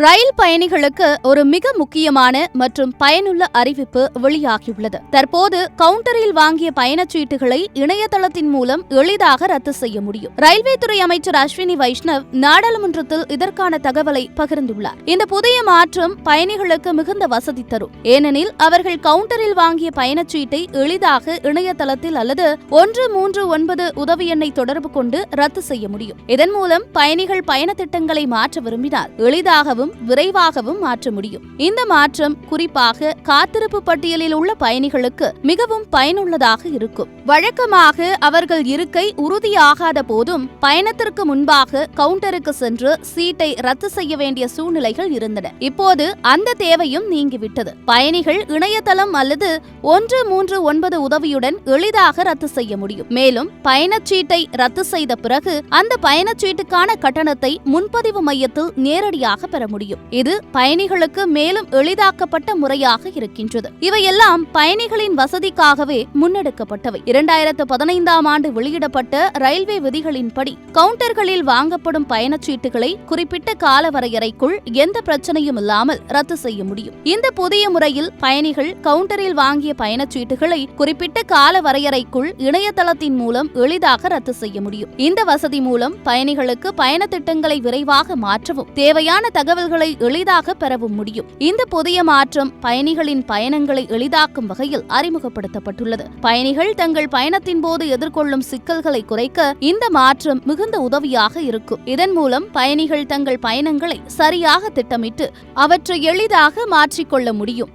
ரயில் பயணிகளுக்கு ஒரு மிக முக்கியமான மற்றும் பயனுள்ள அறிவிப்பு வெளியாகியுள்ளது. தற்போது கவுண்டரில் வாங்கிய பயணச்சீட்டுகளை இணையதளத்தின் மூலம் எளிதாக ரத்து செய்ய முடியும். ரயில்வே துறை அமைச்சர் அஸ்வினி வைஷ்ணவ் நாடாளுமன்றத்தில் இதற்கான தகவலை பகிர்ந்துள்ளார். இந்த புதிய மாற்றம் பயணிகளுக்கு மிகுந்த வசதி தரும். ஏனெனில் அவர்கள் கவுண்டரில் வாங்கிய பயணச்சீட்டை எளிதாக இணையதளத்தில் அல்லது 139 உதவி எண்ணை தொடர்பு கொண்டு ரத்து செய்ய முடியும். இதன் மூலம் பயணிகள் பயண திட்டங்களை மாற்ற விரும்பினால் எளிதாகவும் விரைவாகவும் மாற்ற முடியும். இந்த மாற்றம் குறிப்பாக காத்திருப்பு பட்டியலில் உள்ள பயணிகளுக்கு மிகவும் பயனுள்ளதாக இருக்கும். வழக்கமாக அவர்கள் இருக்கை உறுதியாகாத போதும் பயணத்திற்கு முன்பாக கவுண்டருக்கு சென்று சீட்டை ரத்து செய்ய வேண்டிய சூழ்நிலைகள் இருந்தன. இப்போது அந்த தேவையும் நீங்கிவிட்டது. பயணிகள் இணையதளம் அல்லது 139 உதவியுடன் எளிதாக ரத்து செய்ய முடியும். மேலும் பயணச்சீட்டை ரத்து செய்த பிறகு அந்த பயணச்சீட்டுக்கான கட்டணத்தை முன்பதிவு மையத்தில் நேரடியாக பெற முடியும். இது பயணிகளுக்கு மேலும் எளிதாக்கப்பட்ட முறையாக இருக்கின்றது. இவையெல்லாம் பயணிகளின் வசதிக்காகவே முன்னெடுக்கப்பட்டவை. 2015ஆம் ஆண்டு வெளியிடப்பட்ட ரயில்வே விதிகளின்படி கவுண்டர்களில் வாங்கப்படும் பயணச்சீட்டுகளை குறிப்பிட்ட கால வரையறைக்குள் எந்த பிரச்சனையும் இல்லாமல் ரத்து செய்ய முடியும். இந்த புதிய முறையில் பயணிகள் கவுண்டரில் வாங்கிய பயணச்சீட்டுகளை குறிப்பிட்ட கால வரையறைக்குள் இணையதளத்தின் மூலம் எளிதாக ரத்து செய்ய முடியும். இந்த வசதி மூலம் பயணிகளுக்கு பயண திட்டங்களை விரைவாக மாற்றவும் தேவையான தகவல்களை எளிதாக பெறவும் முடியும். இந்த புதிய மாற்றம் பயணிகளின் பயணங்களை எளிதாக்கும் வகையில் அறிமுகப்படுத்தப்பட்டுள்ளது. பயணிகள் தங்கள் பயணத்தின் போது எதிர்கொள்ளும் சிக்கல்களை குறைக்க இந்த மாற்றம் மிகுந்த உதவியாக இருக்கும். இதன் மூலம் பயணிகள் தங்கள் பயணங்களை சரியாக திட்டமிட்டு அவற்றை எளிதாக மாற்றிக்கொள்ள முடியும்.